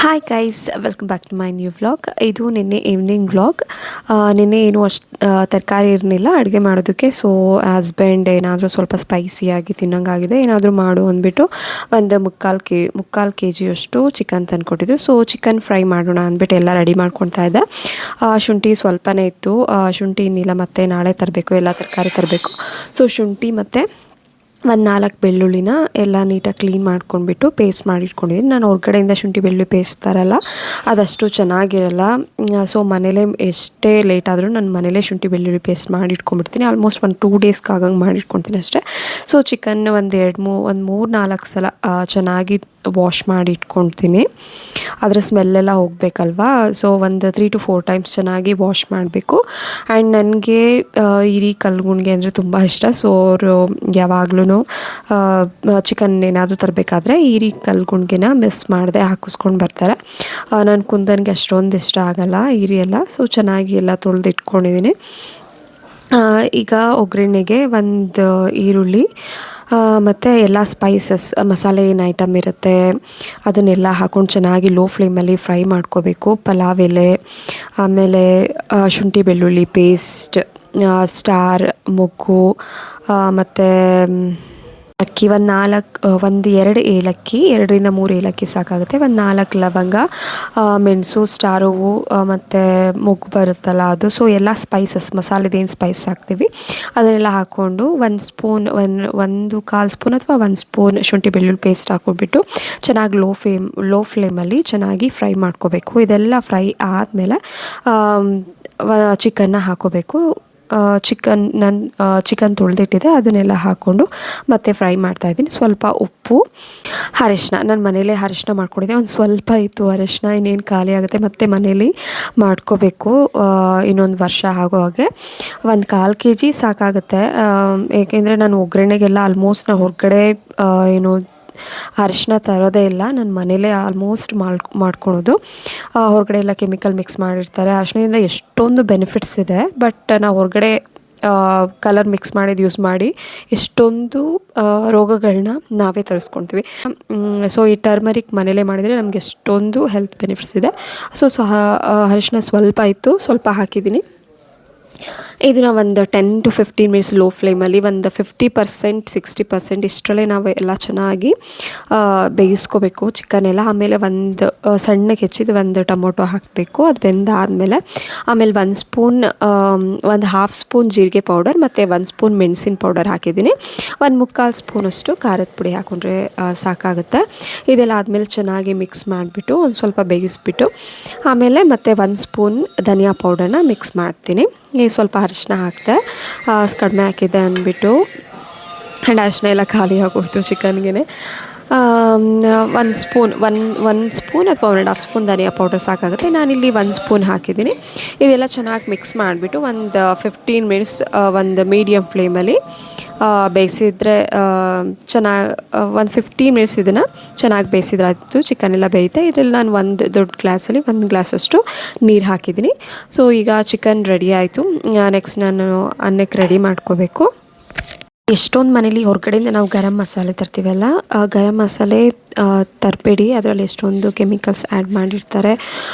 Hi guys, welcome back to my new vlog. ಇದು ನಿನ್ನೆ evening vlog. ನಿನ್ನೆ ಏನು ಅಷ್ಟು ತರಕಾರಿ ಇರಲಿಲ್ಲ ಅಡುಗೆ ಮಾಡೋದಕ್ಕೆ. ಸೊ ಹಸ್ಬೆಂಡ್ ಏನಾದರೂ ಸ್ವಲ್ಪ ಸ್ಪೈಸಿಯಾಗಿ ತಿನ್ನೋಂಗಾಗಿದೆ, ಏನಾದರೂ ಮಾಡು ಅಂದ್ಬಿಟ್ಟು ಒಂದು ಮುಕ್ಕಾಲು ಕೆ ಜಿಯಷ್ಟು ಚಿಕನ್ ತಂದುಕೊಟ್ಟಿದ್ರು. ಸೊ ಚಿಕನ್ ಫ್ರೈ ಮಾಡೋಣ ಅಂದ್ಬಿಟ್ಟು ಎಲ್ಲ ರೆಡಿ ಮಾಡ್ಕೊತಾ ಇದ್ದೆ. ಶುಂಠಿ ಸ್ವಲ್ಪನೇ ಇತ್ತು, ಶುಂಠಿ ಇನ್ನಿಲ್ಲ, ಮತ್ತು ನಾಳೆ ತರಬೇಕು, ಎಲ್ಲ ತರಕಾರಿ ತರಬೇಕು. ಸೊ ಶುಂಠಿ ಮತ್ತು ಒಂದು 4 ಬೆಳ್ಳುಳ್ಳಿನ ಎಲ್ಲ ನೀಟಾಗಿ ಕ್ಲೀನ್ ಮಾಡ್ಕೊಂಡ್ಬಿಟ್ಟು ಪೇಸ್ಟ್ ಮಾಡಿ ಇಟ್ಕೊಂಡಿದ್ದೀನಿ. ನಾನು ಹೊರಗಡೆಯಿಂದ ಶುಂಠಿ ಬೆಳ್ಳುಳ್ಳಿ ಪೇಸ್ಟ್ ತರಲ್ಲ, ಅದಷ್ಟು ಚೆನ್ನಾಗಿರಲ್ಲ. ಸೊ ಮನೇಲೇ ಎಷ್ಟೇ ಲೇಟ್ ಆದರೂ ನಾನು ಮನೇಲೇ ಶುಂಠಿ ಬೆಳ್ಳುಳ್ಳಿ ಪೇಸ್ಟ್ ಮಾಡಿ ಇಟ್ಕೊಂಡ್ಬಿಡ್ತೀನಿ. ಆಲ್ಮೋಸ್ಟ್ ಒಂದು 2 ಡೇಸ್ಗೆ ಆಗಂಗೆ ಮಾಡಿ ಇಟ್ಕೊತೀನಿ ಅಷ್ಟೇ. ಸೊ ಚಿಕನ್ ಒಂದು 3-4 ಸಲ ಚೆನ್ನಾಗಿ ವಾಶ್ ಮಾಡಿ ಇಟ್ಕೊಳ್ತೀನಿ, ಅದರ ಸ್ಮೆಲ್ಲೆಲ್ಲ ಹೋಗಬೇಕಲ್ವಾ. ಸೊ ಒಂದು 3 to 4 ಟೈಮ್ಸ್ ಚೆನ್ನಾಗಿ ವಾಶ್ ಮಾಡಬೇಕು. ಆ್ಯಂಡ್ ನನಗೆ ಹಿರಿ ಕಲ್ಗುಣ್ಗೆ ಅಂದರೆ ತುಂಬ ಇಷ್ಟ. ಸೊ ಅವರು ಯಾವಾಗ್ಲೂ ಚಿಕನ್ ಏನಾದರೂ ತರಬೇಕಾದ್ರೆ ಹಿರಿ ಕಲ್ಗುಣ್ಗೆನ ಮಿಸ್ ಮಾಡದೆ ಹಾಕಿಸ್ಕೊಂಡು ಬರ್ತಾರೆ. ನನ್ನ ಕುಂದನ್ಗೆ ಅಷ್ಟೊಂದು ಇಷ್ಟ ಆಗಲ್ಲ ಹಿರಿ ಎಲ್ಲ. ಸೊ ಚೆನ್ನಾಗಿ ಎಲ್ಲ ತೊಳೆದು ಇಟ್ಕೊಂಡಿದ್ದೀನಿ. ಈಗ ಒಗ್ಗರಣೆಗೆ ಒಂದು ಈರುಳ್ಳಿ ಮತ್ತು ಎಲ್ಲ ಸ್ಪೈಸಸ್ ಮಸಾಲೆ ಏನು ಐಟಮ್ ಇರುತ್ತೆ ಅದನ್ನೆಲ್ಲ ಹಾಕ್ಕೊಂಡು ಚೆನ್ನಾಗಿ ಲೋ ಫ್ಲೇಮಲ್ಲಿ ಫ್ರೈ ಮಾಡ್ಕೋಬೇಕು. ಪಲಾವ್ ಎಲೆ, ಆಮೇಲೆ ಶುಂಠಿ ಬೆಳ್ಳುಳ್ಳಿ ಪೇಸ್ಟ್, ಸ್ಟಾರ್, ಮೊಗ್ಗು, ಮತ್ತು ಅಕ್ಕಿ ಒಂದು 2 ಏಲಕ್ಕಿ, 2-3 ಏಲಕ್ಕಿ ಸಾಕಾಗುತ್ತೆ. ಒಂದು 4 ಲವಂಗ, ಮೆಣಸು, ಸ್ಟಾರ್ ಹೂವು, ಮತ್ತು ಮೊಗ್ಗು ಬರುತ್ತಲ್ಲ ಅದು. ಸೊ ಎಲ್ಲ ಸ್ಪೈಸಸ್ ಮಸಾಲೆದೇನು ಸ್ಪೈಸ್ ಹಾಕ್ತೀವಿ ಅದನ್ನೆಲ್ಲ ಹಾಕ್ಕೊಂಡು 1 ಸ್ಪೂನ್, 1/4 ಸ್ಪೂನ್ ಅಥವಾ 1 ಸ್ಪೂನ್ ಶುಂಠಿ ಬೆಳ್ಳುಳ್ಳಿ ಪೇಸ್ಟ್ ಹಾಕ್ಕೊಬಿಟ್ಟು ಚೆನ್ನಾಗಿ ಲೋ ಫ್ಲೇಮಲ್ಲಿ ಚೆನ್ನಾಗಿ ಫ್ರೈ ಮಾಡ್ಕೋಬೇಕು. ಇದೆಲ್ಲ ಫ್ರೈ ಆದಮೇಲೆ ಚಿಕನ್ನ ಹಾಕ್ಕೋಬೇಕು. ಚಿಕನ್ ತೊಳೆದಿಟ್ಟಿದೆ ಅದನ್ನೆಲ್ಲ ಹಾಕ್ಕೊಂಡು ಮತ್ತೆ ಫ್ರೈ ಮಾಡ್ತಾಯಿದ್ದೀನಿ. ಸ್ವಲ್ಪ ಉಪ್ಪು, ಅರಿಶಿನ, ನಾನು ಮನೇಲೇ ಅರಿಶಿನ ಮಾಡ್ಕೊಂಡಿದ್ದೆ. ಒಂದು ಸ್ವಲ್ಪ ಇತ್ತು ಅರಿಶಿನ, ಇನ್ನೇನು ಖಾಲಿ ಆಗುತ್ತೆ, ಮತ್ತು ಮನೇಲಿ ಮಾಡ್ಕೋಬೇಕು. ಇನ್ನೊಂದು ವರ್ಷ ಆಗೋ ಹಾಗೆ 1/4 kg ಸಾಕಾಗುತ್ತೆ. ಏಕೆಂದರೆ ನಾನು ಒಗ್ಗರಣೆಗೆಲ್ಲ ಆಲ್ಮೋಸ್ಟ್ ನಾವು ಹೊರಗಡೆ ಅರಿಶಿನ ತರೋದೇ ಇಲ್ಲ, ನಾನು ಮನೇಲೇ ಆಲ್ಮೋಸ್ಟ್ ಮಾಡ್ಕೊಳೋದು. ಹೊರಗಡೆ ಎಲ್ಲ ಕೆಮಿಕಲ್ ಮಿಕ್ಸ್ ಮಾಡಿರ್ತಾರೆ. ಅರಿಶಿನದಿಂದ ಎಷ್ಟೊಂದು ಬೆನಿಫಿಟ್ಸ್ ಇದೆ, ಬಟ್ ನಾವು ಹೊರಗಡೆ ಕಲರ್ ಮಿಕ್ಸ್ ಮಾಡಿದ್ದು ಯೂಸ್ ಮಾಡಿ ಎಷ್ಟೊಂದು ರೋಗಗಳನ್ನ ನಾವೇ ತರಿಸ್ಕೊಳ್ತೀವಿ. ಸೊ ಈ ಟರ್ಮರಿಕ್ ಮನೇಲೇ ಮಾಡಿದರೆ ನಮಗೆ ಎಷ್ಟೊಂದು ಹೆಲ್ತ್ ಬೆನಿಫಿಟ್ಸ್ ಇದೆ. ಸೊ ಅರಿಶಿನ ಸ್ವಲ್ಪ ಇತ್ತು, ಸ್ವಲ್ಪ ಹಾಕಿದ್ದೀನಿ. ಇದನ್ನು ಒಂದು 10 to 15 ಮಿನಿಟ್ಸ್ ಲೋ ಫ್ಲೇಮಲ್ಲಿ ಒಂದು 50% 60% ಇಷ್ಟರಲ್ಲೇ ನಾವು ಎಲ್ಲ ಚೆನ್ನಾಗಿ ಬೇಯಿಸ್ಕೋಬೇಕು ಚಿಕನ್ ಎಲ್ಲ. ಆಮೇಲೆ ಒಂದು ಸಣ್ಣಗೆ ಹೆಚ್ಚಿದ ಒಂದು ಟೊಮೊಟೊ ಹಾಕಬೇಕು. ಅದು ಬೆಂದಾದಮೇಲೆ ಆಮೇಲೆ 1 ಸ್ಪೂನ್, ಒಂದು 1/2 ಸ್ಪೂನ್ ಜೀರಿಗೆ ಪೌಡರ್ ಮತ್ತು 1 ಸ್ಪೂನ್ ಮೆಣಸಿನ ಪೌಡರ್ ಹಾಕಿದ್ದೀನಿ. 1/4 ಸ್ಪೂನಷ್ಟು ಖಾರದ ಪುಡಿ ಹಾಕ್ಕೊಂಡ್ರೆ ಸಾಕಾಗುತ್ತೆ. ಇದೆಲ್ಲ ಆದಮೇಲೆ ಚೆನ್ನಾಗಿ ಮಿಕ್ಸ್ ಮಾಡಿಬಿಟ್ಟು ಒಂದು ಸ್ವಲ್ಪ ಬೇಯಿಸ್ಬಿಟ್ಟು ಆಮೇಲೆ ಮತ್ತೆ 1 ಸ್ಪೂನ್ ಧನಿಯಾ ಪೌಡರ್ನ ಮಿಕ್ಸ್ ಮಾಡ್ತೀನಿ. ಸ್ವಲ್ಪ ಅರಿಶಿನ ಹಾಕಿದೆ, ಕಡಿಮೆ ಹಾಕಿದ್ದೆ ಅಂದ್ಬಿಟ್ಟು. ಆ್ಯಂಡ್ ಅರಿಶಿನ ಎಲ್ಲ ಖಾಲಿ ಆಗೋಯ್ತು ಚಿಕನ್ಗೆ. 1 ಸ್ಪೂನ್ ಅಥವಾ 1.5 ಸ್ಪೂನ್ ಧನಿಯಾ ಪೌಡರ್ ಸಾಕಾಗುತ್ತೆ. ನಾನಿಲ್ಲಿ 1 ಸ್ಪೂನ್ ಹಾಕಿದ್ದೀನಿ. ಇದೆಲ್ಲ ಚೆನ್ನಾಗಿ ಮಿಕ್ಸ್ ಮಾಡಿಬಿಟ್ಟು ಒಂದು 15 ಮಿನಿಟ್ಸ್ ಒಂದು ಮೀಡಿಯಮ್ ಫ್ಲೇಮಲ್ಲಿ ಬೇಯಿಸಿದ್ರೆ ಚೆನ್ನಾಗಿ ಒಂದು 15 ಮಿನಿಟ್ಸ್ ಇದನ್ನು ಚೆನ್ನಾಗಿ ಬೇಯಿಸಿದ್ರೆ ಆಯಿತು. ಚಿಕನ್ ಎಲ್ಲ ಬೇಯುತ್ತೆ. ಇದರಲ್ಲಿ ನಾನು ಒಂದು ದೊಡ್ಡ ಗ್ಲಾಸಲ್ಲಿ 1 ಗ್ಲಾಸಷ್ಟು ನೀರು ಹಾಕಿದ್ದೀನಿ. ಸೊ ಈಗ ಚಿಕನ್ ರೆಡಿ ಆಯಿತು. ನೆಕ್ಸ್ಟ್ ನಾನು ಅನ್ನಕ್ಕೆ ರೆಡಿ ಮಾಡ್ಕೋಬೇಕು. ಎಷ್ಟೊಂದು ಮನೇಲಿ ಹೊರಗಡೆಯಿಂದ ನಾವು ಗರಂ ಮಸಾಲೆ ತರ್ತೀವಲ್ಲ, ಗರಂ ಮಸಾಲೆ ತರಬೇಡಿ, ಅದರಲ್ಲಿ ಎಷ್ಟೊಂದು ಕೆಮಿಕಲ್ಸ್ ಆ್ಯಡ್ ಮಾಡಿರ್ತಾರೆ,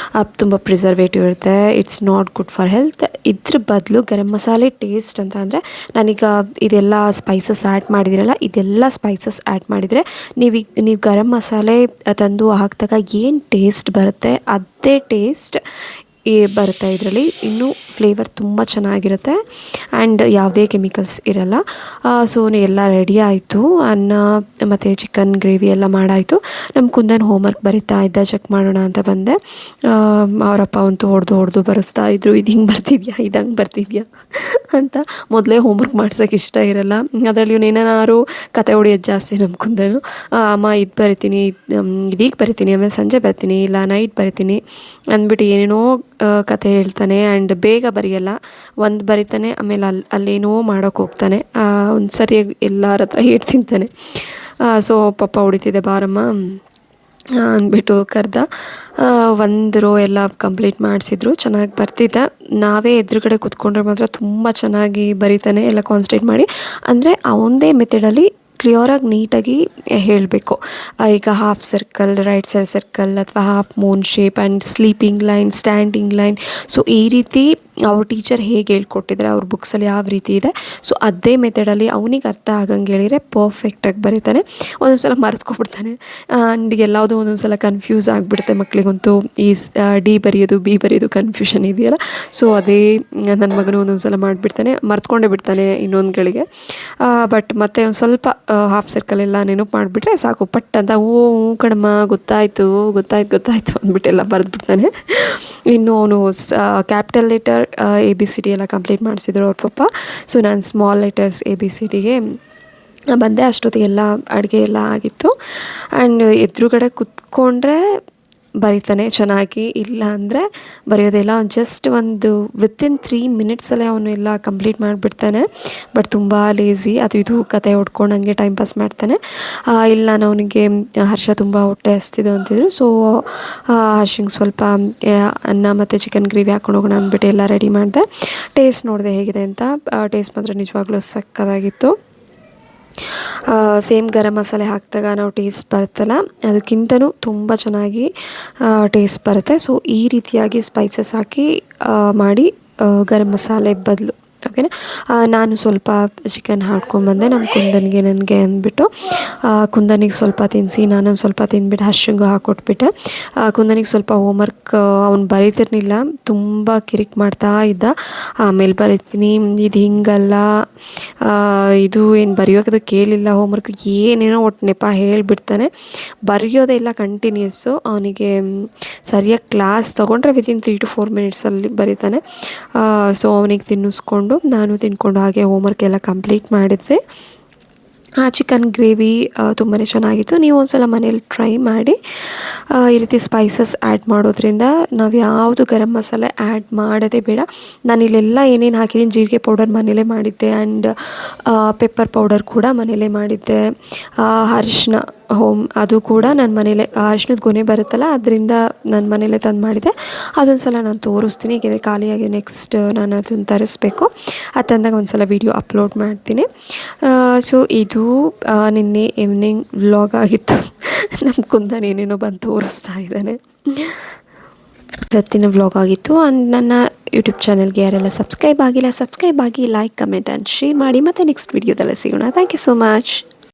ತುಂಬ ಪ್ರಿಸರ್ವೇಟಿವ್ ಇರುತ್ತೆ. It's not good for health. ಇದ್ರ ಬದಲು ಗರಂ ಮಸಾಲೆ ಟೇಸ್ಟ್ ಅಂತ ಅಂದರೆ, ನಾನೀಗ ಇದೆಲ್ಲ ಸ್ಪೈಸಸ್ ಆ್ಯಡ್ ಮಾಡಿದ್ದೀರಲ್ಲ, ಇದೆಲ್ಲ ಸ್ಪೈಸಸ್ ಆ್ಯಡ್ ಮಾಡಿದರೆ ನೀವು ಗರಂ ಮಸಾಲೆ ತಂದು ಹಾಕಿದಾಗ ಏನು ಟೇಸ್ಟ್ ಬರುತ್ತೆ ಅದೇ ಟೇಸ್ಟ್ ಬರುತ್ತೆ ಇದರಲ್ಲಿ. ಇನ್ನೂ ಫ್ಲೇವರ್ ತುಂಬ ಚೆನ್ನಾಗಿರುತ್ತೆ ಆ್ಯಂಡ್ ಯಾವುದೇ ಕೆಮಿಕಲ್ಸ್ ಇರಲ್ಲ. ಸೊ ಎಲ್ಲ ರೆಡಿ ಆಯಿತು. ಅನ್ನ ಮತ್ತು ಚಿಕನ್ ಗ್ರೇವಿ ಎಲ್ಲ ಮಾಡಾಯಿತು. ನಮ್ಮ ಕುಂದನ್ ಹೋಮ್ವರ್ಕ್ ಬರಿತಾ ಇದ್ದ, ಚೆಕ್ ಮಾಡೋಣ ಅಂತ ಬಂದೆ. ಅವರಪ್ಪ ಅಂತೂ ಹೊಡೆದು ಬರೆಸ್ತಾ ಇದ್ರು, ಇದು ಹಿಂಗೆ ಬರ್ತಿದ್ಯಾ, ಇದು ಹಂಗೆ ಬರ್ತಿದ್ಯಾ ಅಂತ. ಮೊದಲೇ ಹೋಮ್ವರ್ಕ್ ಮಾಡ್ಸೋಕ್ಕೆ ಇಷ್ಟ ಇರಲ್ಲ, ಅದರಲ್ಲಿ ಏನಾರು ಕತೆ ಹೊಡಿಯೋದು ಜಾಸ್ತಿ ನಮ್ಮ ಕುಂದನು. ಅಮ್ಮ ಇದು ಬರಿತೀನಿ, ಇದೀಗ ಬರಿತೀನಿ, ಆಮೇಲೆ ಸಂಜೆ ಬರ್ತೀನಿ, ಇಲ್ಲ ನೈಟ್ ಬರಿತೀನಿ ಅಂದ್ಬಿಟ್ಟು ಏನೇನೋ ಕತೆ ಹೇಳ್ತಾನೆ. ಆ್ಯಂಡ್ ಬೇಗ ಬರೆಯಲ್ಲ, ಒಂದು ಬರಿತಾನೆ, ಆಮೇಲೆ ಅಲ್ಲೇನೋ ಮಾಡೋಕ್ಕೆ ಹೋಗ್ತಾನೆ. ಒಂದು ಸರಿಯಾಗಿ ಎಲ್ಲರ ಹತ್ರ ಏಟು ತಿಂತಾನೆ. ಸೊ ಪಾಪ ಹೊಡಿತಿದೆ, ಬಾರಮ್ಮ ಅಂದ್ಬಿಟ್ಟು ಕರೆದ. 1 ರೋ ಎಲ್ಲ ಕಂಪ್ಲೀಟ್ ಮಾಡಿಸಿದ್ರು, ಚೆನ್ನಾಗಿ ಬರ್ತಿದ್ದ. ನಾವೇ ಎದುರುಗಡೆ ಕೂತ್ಕೊಂಡ್ರೆ ಮಾತ್ರ ತುಂಬ ಚೆನ್ನಾಗಿ ಬರಿತಾನೆ, ಎಲ್ಲ ಕಾನ್ಸಂಟ್ರೇಟ್ ಮಾಡಿ. ಅಂದರೆ ಅವನದೇ ಮೆಥಡಲ್ಲಿ ಕ್ಲಿಯರಾಗಿ ನೀಟಾಗಿ ಹೇಳಬೇಕು. ಈಗ half circle, right side circle ಅಥವಾ half moon shape and sleeping line, standing line. So ಈ ರೀತಿ ಅವ್ರ ಟೀಚರ್ ಹೇಗೆ ಹೇಳ್ಕೊಟ್ಟಿದ್ದಾರೆ, ಅವ್ರ ಬುಕ್ಸಲ್ಲಿ ಯಾವ ರೀತಿ ಇದೆ, ಸೊ ಅದೇ ಮೆಥಡಲ್ಲಿ ಅವನಿಗೆ ಅರ್ಥ ಆಗಂಗೆ ಹೇಳಿದರೆ ಪರ್ಫೆಕ್ಟಾಗಿ ಬರೀತಾನೆ. ಒಂದೊಂದು ಸಲ ಮರೆತ್ಕೊಬಿಡ್ತಾನೆ ಆ್ಯಂಡ್ ಎಲ್ಲಯಾವುದೋ ಒಂದೊಂದು ಸಲ ಕನ್ಫ್ಯೂಸ್ ಆಗಿಬಿಡುತ್ತೆ ಮಕ್ಕಳಿಗಂತೂ. ಈ ಡಿ ಬರೆಯೋದು ಬಿ ಬರೆಯೋದು ಕನ್ಫ್ಯೂಷನ್ ಇದೆಯಲ್ಲ, ಸೊ ಅದೇ ನನ್ನ ಮಗನು ಒಂದೊಂದು ಸಲ ಮಾಡಿಬಿಡ್ತಾನೆ, ಮರ್ತ್ಕೊಂಡೇ ಬಿಡ್ತಾನೆ ಇನ್ನೊಂದು ಗಳಿಗೆ. ಬಟ್ ಮತ್ತೆ ಒಂದು ಸ್ವಲ್ಪ ಹಾಫ್ ಸರ್ಕಲ್ ಎಲ್ಲ ನೆನಪು ಮಾಡಿಬಿಟ್ರೆ ಸಾಕು, ಪಟ್ ಅಂತ ಓ ಕಣಮ್ಮ ಗೊತ್ತಾಯಿತು ಗೊತ್ತಾಯ್ತು ಗೊತ್ತಾಯಿತು ಅಂದ್ಬಿಟ್ಟೆಲ್ಲ ಬರೆದ್ಬಿಡ್ತಾನೆ. ಇನ್ನು ಅವನು ಕ್ಯಾಪಿಟಲ್ ಲೆಟರ್ ABCD ಎಲ್ಲ ಕಂಪ್ಲೀಟ್ ಮಾಡಿಸಿದ್ರು ಅವ್ರ ಪಪ್ಪ. ಸೊ ನಾನು ಸ್ಮಾಲ್ ಲೆಟರ್ಸ್ ABCDಗೆ ಬಂದೆ. ಅಷ್ಟೊತ್ತಿಗೆಲ್ಲ ಅಡುಗೆ ಎಲ್ಲ ಆಗಿತ್ತು. ಆ್ಯಂಡ್ ಎದುರುಗಡೆ ಕುತ್ಕೊಂಡ್ರೆ ಬರೀತಾನೆ ಚೆನ್ನಾಗಿ, ಇಲ್ಲ ಅಂದರೆ ಬರೆಯೋದಿಲ್ಲ. ಜಸ್ಟ್ ಒಂದು ವಿತಿನ್ 3 ಮಿನಿಟ್ಸಲ್ಲೇ ಅವನು ಎಲ್ಲ ಕಂಪ್ಲೀಟ್ ಮಾಡಿಬಿಡ್ತಾನೆ. ಬಟ್ ತುಂಬ ಲೇಝಿ, ಅದು ಇದು ಕತೆ ಹೊಡ್ಕೊಂಡು ಹಂಗೆ ಟೈಮ್ ಪಾಸ್ ಮಾಡ್ತಾನೆ. ಇಲ್ಲ ನಾನು ಅವನಿಗೆ ಹರ್ಷ ತುಂಬ ಹೊಟ್ಟೆ ಹಸ್ತಿದ್ದು ಅಂತಿದ್ರು. ಸೊ ಹರ್ಷಂಗೆ ಸ್ವಲ್ಪ ಅನ್ನ ಮತ್ತು ಚಿಕನ್ ಗ್ರೇವಿ ಹಾಕೊಂಡು ಹೋಗೋಣ ಅಂದ್ಬಿಟ್ಟು ಎಲ್ಲ ರೆಡಿ ಮಾಡಿದೆ. ಟೇಸ್ಟ್ ನೋಡಿದೆ ಹೇಗಿದೆ ಅಂತ. ಟೇಸ್ಟ್ ಮಾತ್ರ ನಿಜವಾಗ್ಲೂ ಸಕ್ಕತ್ತಾಗಿತ್ತು. ಸೇಮ್ ಗರಂ ಮಸಾಲೆ ಹಾಕಿದಾಗ ನಾವು ಟೇಸ್ಟ್ ಬರುತ್ತಲ್ಲ, ಅದಕ್ಕಿಂತನೂ ತುಂಬ ಚೆನ್ನಾಗಿ ಟೇಸ್ಟ್ ಬರುತ್ತೆ. ಸೊ ಈ ರೀತಿಯಾಗಿ ಸ್ಪೈಸಸ್ ಹಾಕಿ ಮಾಡಿ ಗರಂ ಮಸಾಲೆ ಬದಲು ಓಕೆನಾ. ನಾನು ಸ್ವಲ್ಪ ಚಿಕನ್ ಹಾಕ್ಕೊಂಡ್ಬಂದೆ ನಮ್ಮ ಕುಂದನಿಗೆ ನನಗೆ ಅಂದ್ಬಿಟ್ಟು. ಕುಂದನಿಗೆ ಸ್ವಲ್ಪ ತಿನ್ನಿಸಿ ನಾನೊಂದು ಸ್ವಲ್ಪ ತಿಂದ್ಬಿಟ್ಟು ಹರ್ಷಂಗೂ ಹಾಕ್ಕೊಟ್ಬಿಟ್ಟೆ. ಕುಂದನಿಗೆ ಸ್ವಲ್ಪ ಹೋಮ್ವರ್ಕ್ ಅವ್ನು ಬರೀತಿರ್ಲಿಲ್ಲ, ತುಂಬ ಕಿರಿಕ್ ಮಾಡ್ತಾ ಇದ್ದ. ಆಮೇಲೆ ಬರೀತೀನಿ, ಇದು ಹಿಂಗಲ್ಲ, ಇದು ಏನು ಬರೆಯೋದು ಕೇಳಿಲ್ಲ, ಹೋಮ್ವರ್ಕ್ ಏನೇನೋ ಒಟ್ಟು ನೆಪ ಹೇಳಿಬಿಡ್ತಾನೆ. ಬರೆಯೋದೇ ಇಲ್ಲ ಕಂಟಿನ್ಯೂಸ್ಸು. ಅವನಿಗೆ ಸರಿಯಾಗಿ ಕ್ಲಾಸ್ ತೊಗೊಂಡ್ರೆ ವಿತಿನ್ 3 to 4 ಮಿನಿಟ್ಸಲ್ಲಿ ಬರೀತಾನೆ. ಸೊ ಅವನಿಗೆ ತಿನ್ನಿಸ್ಕೊಂಡು ನಾನು ತಿನ್ಕೊಂಡು ಹಾಗೆ ಹೋಮ್ವರ್ಕ್ ಎಲ್ಲ ಕಂಪ್ಲೀಟ್ ಮಾಡಿದ್ವಿ. ಚಿಕನ್ ಗ್ರೇವಿ ತುಂಬಾ ಚೆನ್ನಾಗಿತ್ತು. ನೀವು ಒಂದ್ಸಲ ಮನೇಲಿ ಟ್ರೈ ಮಾಡಿ. ಈ ರೀತಿ ಸ್ಪೈಸಸ್ ಆ್ಯಡ್ ಮಾಡೋದ್ರಿಂದ ನಾವು ಯಾವುದು ಗರಂ ಮಸಾಲೆ ಆ್ಯಡ್ ಮಾಡೋದೇ ಬೇಡ. ನಾನಿಲ್ಲೆಲ್ಲ ಏನೇನು ಹಾಕಿದ್ದೀನಿ, ಜೀರಿಗೆ ಪೌಡರ್ ಮನೇಲೇ ಮಾಡಿದ್ದೆ ಆ್ಯಂಡ್ ಪೆಪ್ಪರ್ ಪೌಡರ್ ಕೂಡ ಮನೇಲೇ ಮಾಡಿದ್ದೆ. ಅರಿಶಿನ ಅದು ಕೂಡ ನಾನು ಮನೇಲೆ, ಅರಿಶಿನದ ಗೊನೆ ಬರುತ್ತಲ್ಲ ಅದರಿಂದ ನಾನು ಮನೇಲೇ ತಂದು ಮಾಡಿದ್ದೆ. ಅದೊಂದು ಸಲ ನಾನು ತೋರಿಸ್ತೀನಿ, ಏಕೆಂದರೆ ಖಾಲಿಯಾಗಿ ನೆಕ್ಸ್ಟ್ ನಾನು ಅದನ್ನು ತರಿಸ್ಬೇಕು. ಅದು ತಂದಾಗ ಒಂದು ಸಲ ವೀಡಿಯೋ ಅಪ್ಲೋಡ್ ಮಾಡ್ತೀನಿ. ಸೊ ಇದು ನಿನ್ನೆ ಈವ್ನಿಂಗ್ ವ್ಲಾಗ್ ಆಗಿತ್ತು. ನಮ್ಮ ಕುಂದನ್ ಏನೇನೋ ಬಂದು ತೋರಿಸ್ತಾ ಇದ್ದಾನೆ. ಇವತ್ತಿನ ವ್ಲಾಗ್ ಆಗಿತ್ತು. ಆ್ಯಂಡ್ ನನ್ನ ಯೂಟ್ಯೂಬ್ ಚಾನಲ್ಗೆ ಯಾರೆಲ್ಲ ಸಬ್ಸ್ಕ್ರೈಬ್ ಆಗಿಲ್ಲ, ಸಬ್ಸ್ಕ್ರೈಬ್ ಆಗಿ, ಲೈಕ್, ಕಮೆಂಟ್ ಆ್ಯಂಡ್ ಶೇರ್ ಮಾಡಿ. ಮತ್ತು ನೆಕ್ಸ್ಟ್ ವೀಡಿಯೋದಲ್ಲೇ ಸಿಗೋಣ. Thank you so much.